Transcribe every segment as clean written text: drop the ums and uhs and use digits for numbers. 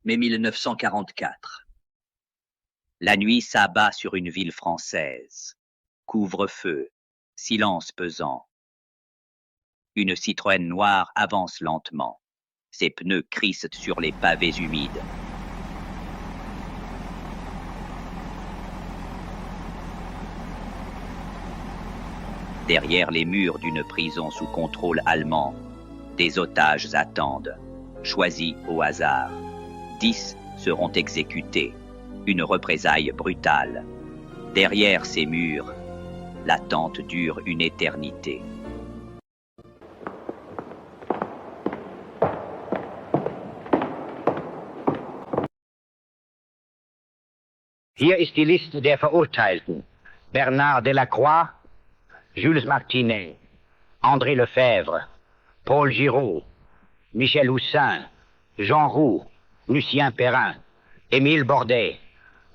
mai 1944. La nuit s'abat sur une ville française. Couvre-feu, silence pesant. Une Citroën noire avance lentement. Ses pneus crissent sur les pavés humides. Derrière les murs d'une prison sous contrôle allemand, des otages attendent, choisis au hasard. 10 seront exécutés, une représaille brutale. Derrière ces murs, l'attente dure une éternité. Hier ist die Liste der Verurteilten. Bernard Delacroix, Jules Martinet, André Lefebvre, Paul Giraud, Michel Houssin, Jean Roux, Lucien Perrin, Émile Bordet,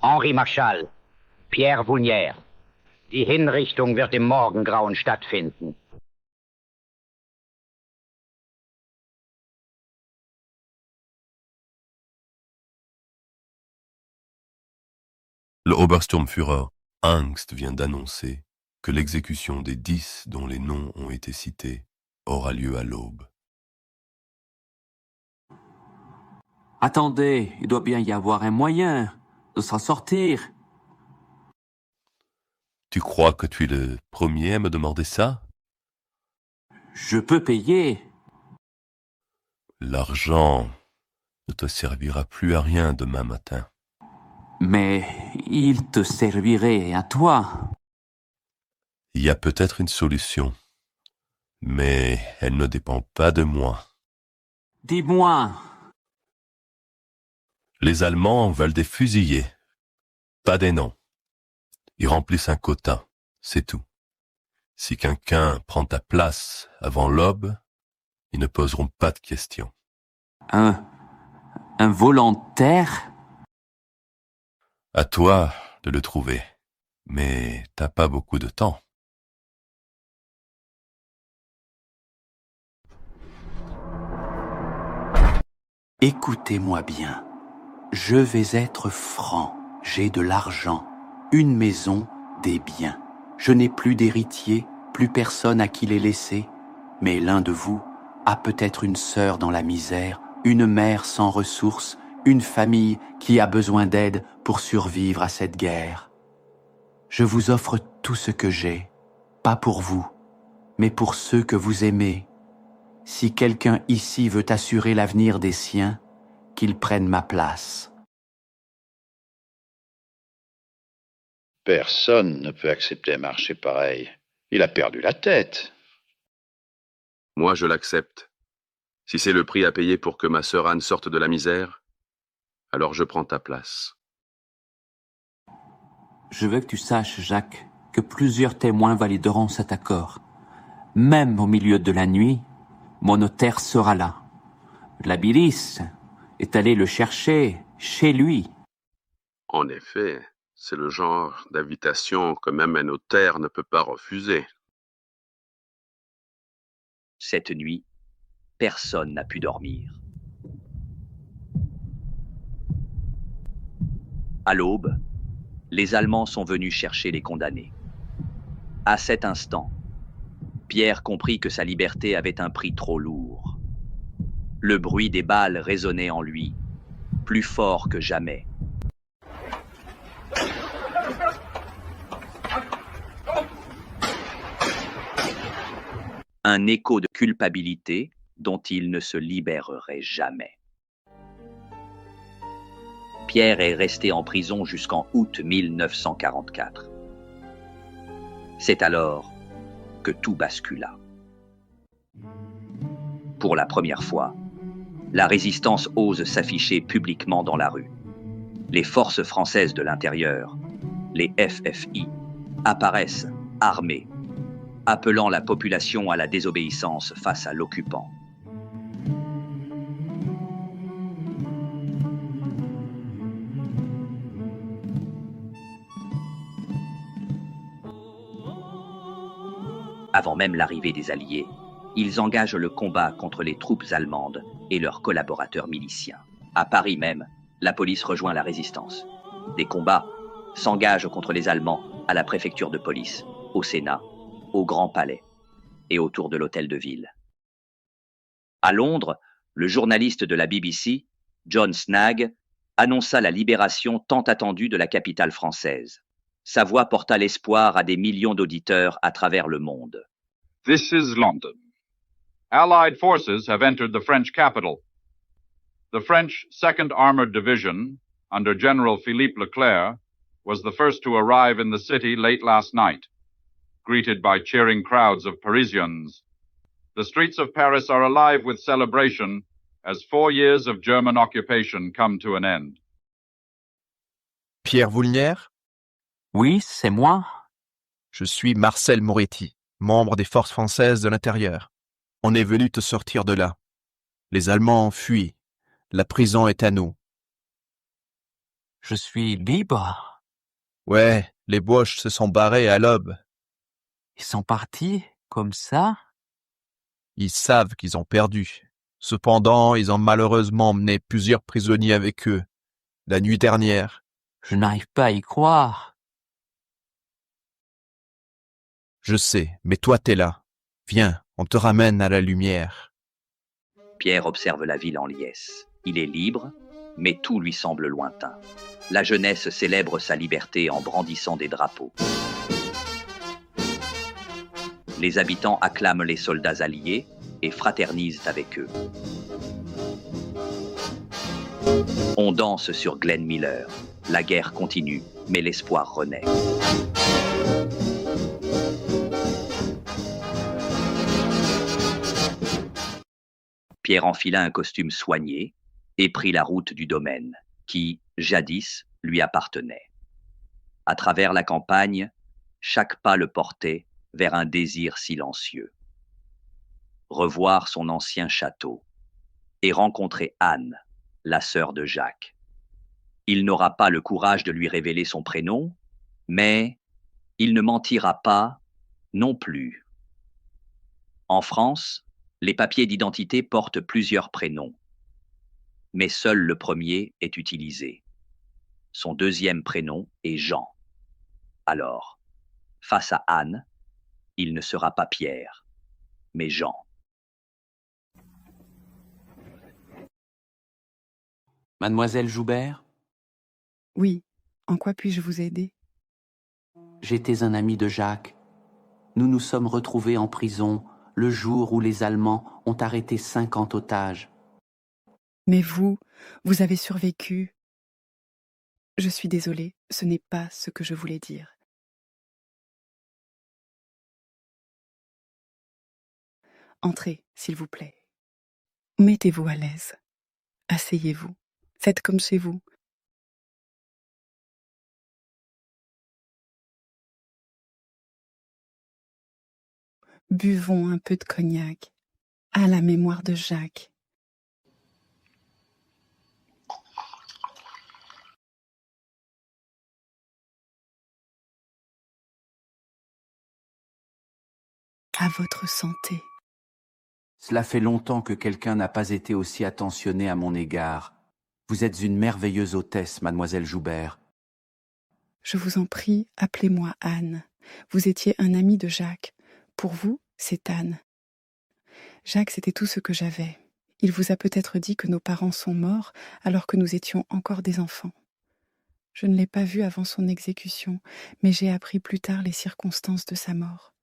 Henri Marchal, Pierre Vounière. Die Hinrichtung wird im Morgengrauen stattfinden. Le Obersturmführer Angst vient d'annoncer que l'exécution des 10 dont les noms ont été cités aura lieu à l'aube. Attendez, il doit bien y avoir un moyen de s'en sortir. Tu crois que tu es le premier à me demander ça? Je peux payer. L'argent ne te servira plus à rien demain matin. Mais il te servirait à toi. Il y a peut-être une solution, mais elle ne dépend pas de moi. Dis-moi. Les Allemands veulent des fusillés, pas des noms. Ils remplissent un quota, c'est tout. Si quelqu'un prend ta place avant l'aube, ils ne poseront pas de questions. Un volontaire? À toi de le trouver, mais t'as pas beaucoup de temps. Écoutez-moi bien. Je vais être franc. J'ai de l'argent, une maison, des biens. Je n'ai plus d'héritier, plus personne à qui les laisser. Mais l'un de vous a peut-être une sœur dans la misère, une mère sans ressources, une famille qui a besoin d'aide pour survivre à cette guerre. Je vous offre tout ce que j'ai, pas pour vous, mais pour ceux que vous aimez. Si quelqu'un ici veut assurer l'avenir des siens, qu'il prenne ma place. Personne ne peut accepter un marché pareil. Il a perdu la tête. Moi, je l'accepte. Si c'est le prix à payer pour que ma sœur Anne sorte de la misère, alors je prends ta place. Je veux que tu saches, Jacques, que plusieurs témoins valideront cet accord. Même au milieu de la nuit, mon notaire sera là. La milice est allée le chercher chez lui. En effet, c'est le genre d'invitation que même un notaire ne peut pas refuser. Cette nuit, personne n'a pu dormir. À l'aube, les Allemands sont venus chercher les condamnés. À cet instant, Pierre comprit que sa liberté avait un prix trop lourd. Le bruit des balles résonnait en lui, plus fort que jamais. Un écho de culpabilité dont il ne se libérerait jamais. Pierre est resté en prison jusqu'en août 1944. C'est alors que tout bascula. Pour la première fois, la résistance ose s'afficher publiquement dans la rue. Les forces françaises de l'intérieur, les FFI, apparaissent armées, appelant la population à la désobéissance face à l'occupant. Avant même l'arrivée des Alliés, ils engagent le combat contre les troupes allemandes et leurs collaborateurs miliciens. À Paris même, La police rejoint la résistance. Des combats s'engagent contre les Allemands à la préfecture de police, au Sénat, au Grand Palais et autour de l'hôtel de ville. À Londres, le journaliste de la BBC, John Snagg, annonça la libération tant attendue de la capitale française. Sa voix porta l'espoir à des millions d'auditeurs à travers le monde. This is London. Allied forces have entered the French capital. The French 2nd Armored Division, under General Philippe Leclerc, was the first to arrive in the city late last night, greeted by cheering crowds of Parisians. The streets of Paris are alive with celebration as 4 years of German occupation come to an end. Pierre Voulnière? Oui, c'est moi. Je suis Marcel Moretti, membre des forces françaises de l'intérieur. On est venu te sortir de là. Les Allemands ont fui. La prison est à nous. Je suis libre. Ouais, les Boches se sont barrés à l'aube. Ils sont partis comme ça? Ils savent qu'ils ont perdu. Cependant, ils ont malheureusement emmené plusieurs prisonniers avec eux, la nuit dernière. Je n'arrive pas à y croire. Je sais, mais toi t'es là. Viens, on te ramène à la lumière. Pierre observe la ville en liesse. Il est libre, mais tout lui semble lointain. La jeunesse célèbre sa liberté en brandissant des drapeaux. Les habitants acclament les soldats alliés et fraternisent avec eux. On danse sur Glen Miller. La guerre continue, mais l'espoir renaît. Pierre enfila un costume soigné et prit la route du domaine, qui, jadis, lui appartenait. À travers la campagne, chaque pas le portait vers un désir silencieux. Revoir son ancien château et rencontrer Anne, la sœur de Jacques. Il n'aura pas le courage de lui révéler son prénom, mais il ne mentira pas non plus. En France, les papiers d'identité portent plusieurs prénoms, mais seul le premier est utilisé. Son deuxième prénom est Jean. Alors, face à Anne, il ne sera pas Pierre, mais Jean. Mademoiselle Joubert? Oui, en quoi puis-je vous aider? J'étais un ami de Jacques. Nous nous sommes retrouvés en prison le jour où les Allemands ont arrêté 50 otages. Mais vous avez survécu. Je suis désolée, ce n'est pas ce que je voulais dire. Entrez, s'il vous plaît. Mettez-vous à l'aise. Asseyez-vous. Faites comme chez vous. Buvons un peu de cognac à la mémoire de Jacques. À votre santé. Cela fait longtemps que quelqu'un n'a pas été aussi attentionné à mon égard. Vous êtes une merveilleuse hôtesse, mademoiselle Joubert. Je vous en prie, appelez-moi Anne. Vous étiez un ami de Jacques. Pour vous, c'est Anne. Jacques, c'était tout ce que j'avais. Il vous a peut-être dit que nos parents sont morts alors que nous étions encore des enfants. Je ne l'ai pas vu avant son exécution, mais j'ai appris plus tard les circonstances de sa mort.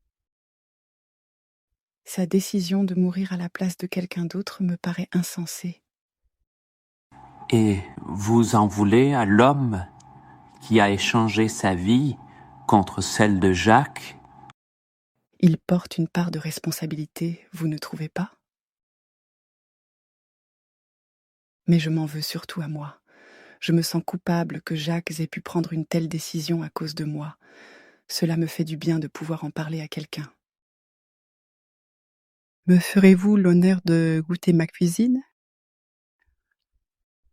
Sa décision de mourir à la place de quelqu'un d'autre me paraît insensée. Et vous en voulez à l'homme qui a échangé sa vie contre celle de Jacques? Il porte une part de responsabilité, vous ne trouvez pas? Mais je m'en veux surtout à moi. Je me sens coupable que Jacques ait pu prendre une telle décision à cause de moi. Cela me fait du bien de pouvoir en parler à quelqu'un. Me ferez-vous l'honneur de goûter ma cuisine?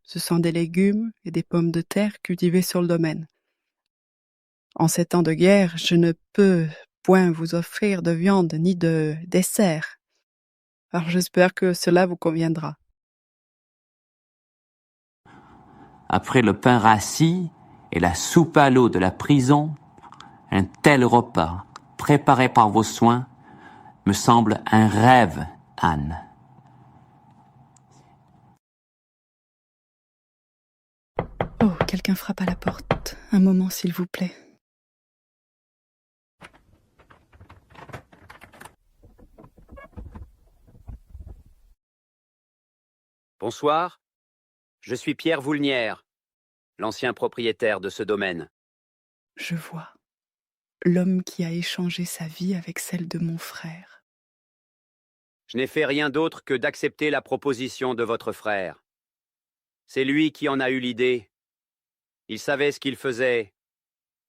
Ce sont des légumes et des pommes de terre cultivés sur le domaine. En ces temps de guerre, je ne peux point vous offrir de viande ni de dessert. Alors j'espère que cela vous conviendra. Après le pain rassis et la soupe à l'eau de la prison, un tel repas, préparé par vos soins, me semble un rêve, Anne. Oh, quelqu'un frappe à la porte. Un moment, s'il vous plaît. Bonsoir, je suis Pierre Voulnière, l'ancien propriétaire de ce domaine. Je vois. L'homme qui a échangé sa vie avec celle de mon frère. Je n'ai fait rien d'autre que d'accepter la proposition de votre frère. C'est lui qui en a eu l'idée. Il savait ce qu'il faisait.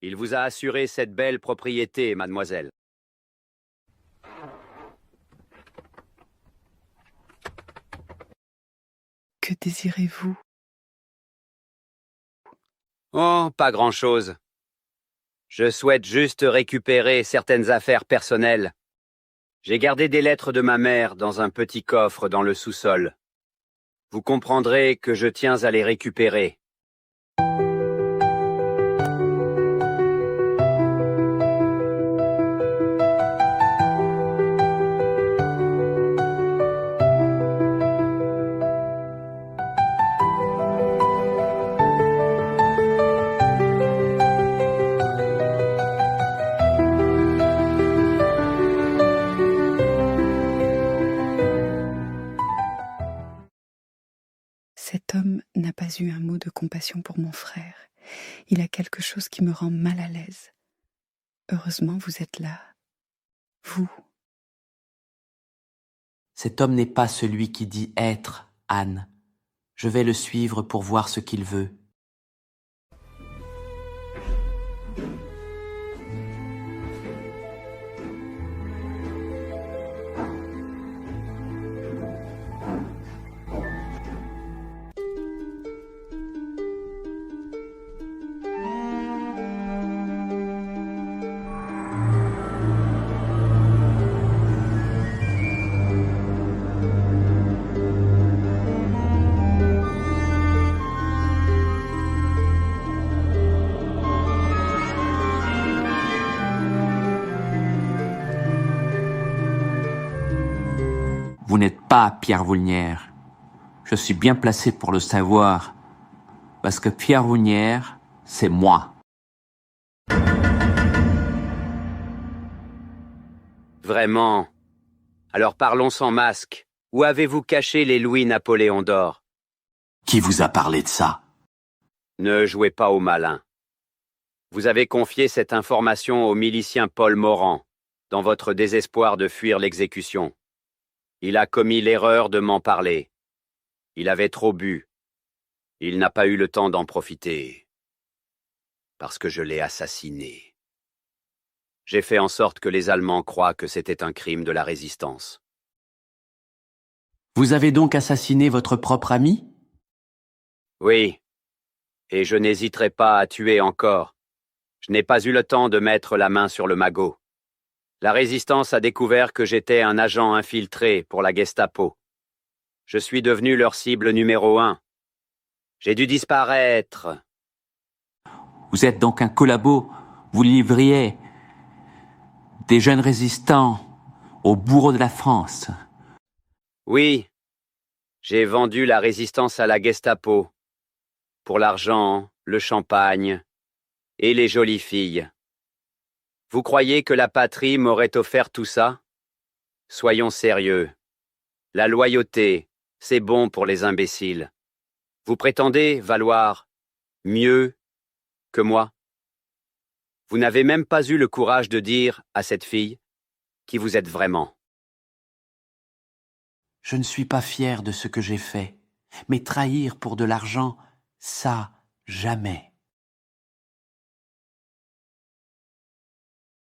Il vous a assuré cette belle propriété, mademoiselle. Que désirez-vous? Oh, pas grand-chose. Je souhaite juste récupérer certaines affaires personnelles. J'ai gardé des lettres de ma mère dans un petit coffre dans le sous-sol. Vous comprendrez que je tiens à les récupérer. Cet homme n'a pas eu un mot de compassion pour mon frère. Il a quelque chose qui me rend mal à l'aise. Heureusement, vous êtes là. Vous. Cet homme n'est pas celui qui dit être, Anne. Je vais le suivre pour voir ce qu'il veut. Vous n'êtes pas Pierre Voulnière. Je suis bien placé pour le savoir, parce que Pierre Voulnière, c'est moi. Vraiment. Alors parlons sans masque. Où avez-vous caché les Louis-Napoléon d'or? Qui vous a parlé de ça? Ne jouez pas au malin. Vous avez confié cette information au milicien Paul Morand, dans votre désespoir de fuir l'exécution. Il a commis l'erreur de m'en parler. Il avait trop bu. Il n'a pas eu le temps d'en profiter. Parce que je l'ai assassiné. J'ai fait en sorte que les Allemands croient que c'était un crime de la résistance. Vous avez donc assassiné votre propre ami? Oui. Et je n'hésiterai pas à tuer encore. Je n'ai pas eu le temps de mettre la main sur le magot. La résistance a découvert que j'étais un agent infiltré pour la Gestapo. Je suis devenu leur cible numéro 1. J'ai dû disparaître. Vous êtes donc un collabo. Vous livriez des jeunes résistants au bourreau de la France. Oui. J'ai vendu la résistance à la Gestapo. Pour l'argent, le champagne et les jolies filles. Vous croyez que la patrie m'aurait offert tout ça? Soyons sérieux. La loyauté, c'est bon pour les imbéciles. Vous prétendez valoir mieux que moi? Vous n'avez même pas eu le courage de dire à cette fille qui vous êtes vraiment. Je ne suis pas fier de ce que j'ai fait, mais trahir pour de l'argent, ça, jamais.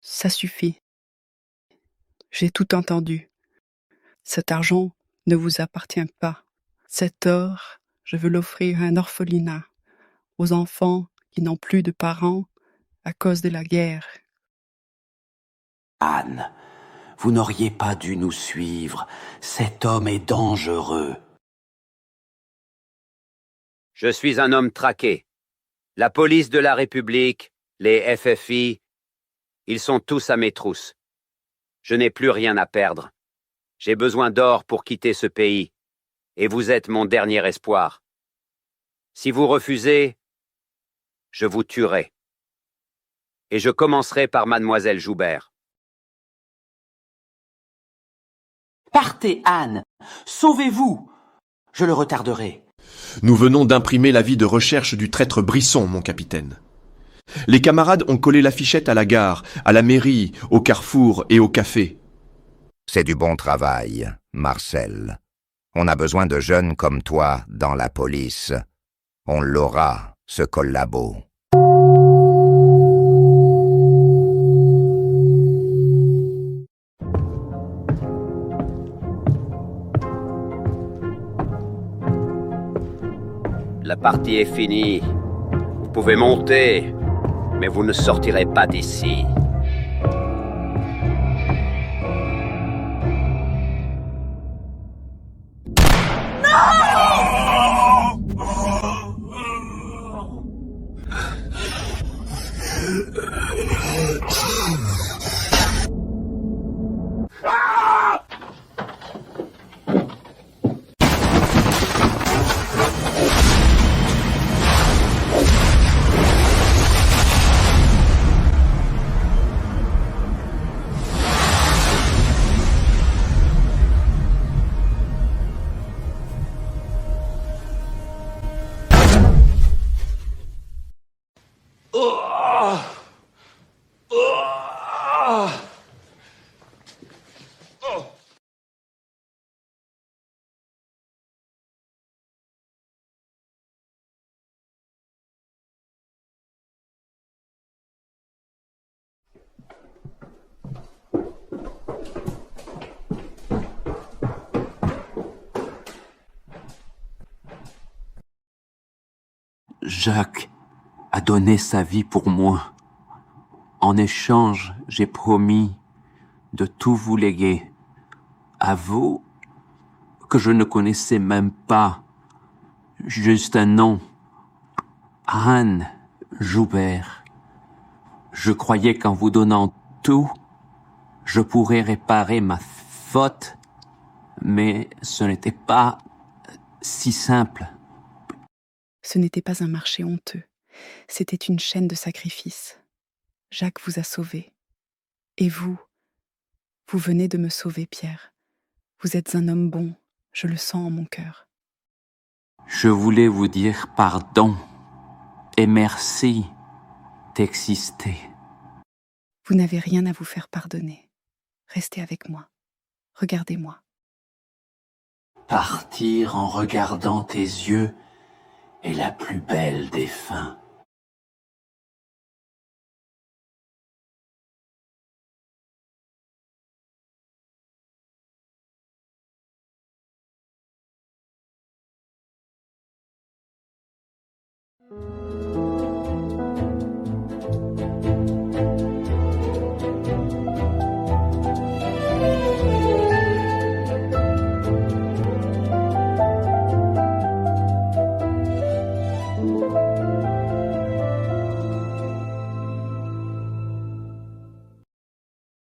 Ça suffit. J'ai tout entendu. Cet argent ne vous appartient pas. Cet or, je veux l'offrir à un orphelinat, aux enfants qui n'ont plus de parents à cause de la guerre. Anne, vous n'auriez pas dû nous suivre. Cet homme est dangereux. Je suis un homme traqué. La police de la République, les FFI, ils sont tous à mes trousses. Je n'ai plus rien à perdre. J'ai besoin d'or pour quitter ce pays, et vous êtes mon dernier espoir. Si vous refusez, je vous tuerai. Et je commencerai par mademoiselle Joubert. Partez, Anne. Sauvez-vous. Je le retarderai. Nous venons d'imprimer l'avis de recherche du traître Brisson, mon capitaine. Les camarades ont collé l'affichette à la gare, à la mairie, au carrefour et au café. C'est du bon travail, Marcel. On a besoin de jeunes comme toi dans la police. On l'aura, ce collabo. La partie est finie. Vous pouvez monter, mais vous ne sortirez pas d'ici. Jacques a donné sa vie pour moi. En échange, j'ai promis de tout vous léguer. À vous, que je ne connaissais même pas, juste un nom. Anne Joubert. Je croyais qu'en vous donnant tout, je pourrais réparer ma faute, mais ce n'était pas si simple. Ce n'était pas un marché honteux, c'était une chaîne de sacrifices. Jacques vous a sauvé. Et vous venez de me sauver, Pierre. Vous êtes un homme bon, je le sens en mon cœur. Je voulais vous dire pardon et merci d'exister. Vous n'avez rien à vous faire pardonner. Restez avec moi. Regardez-moi. Partir en regardant tes yeux est la plus belle des fins.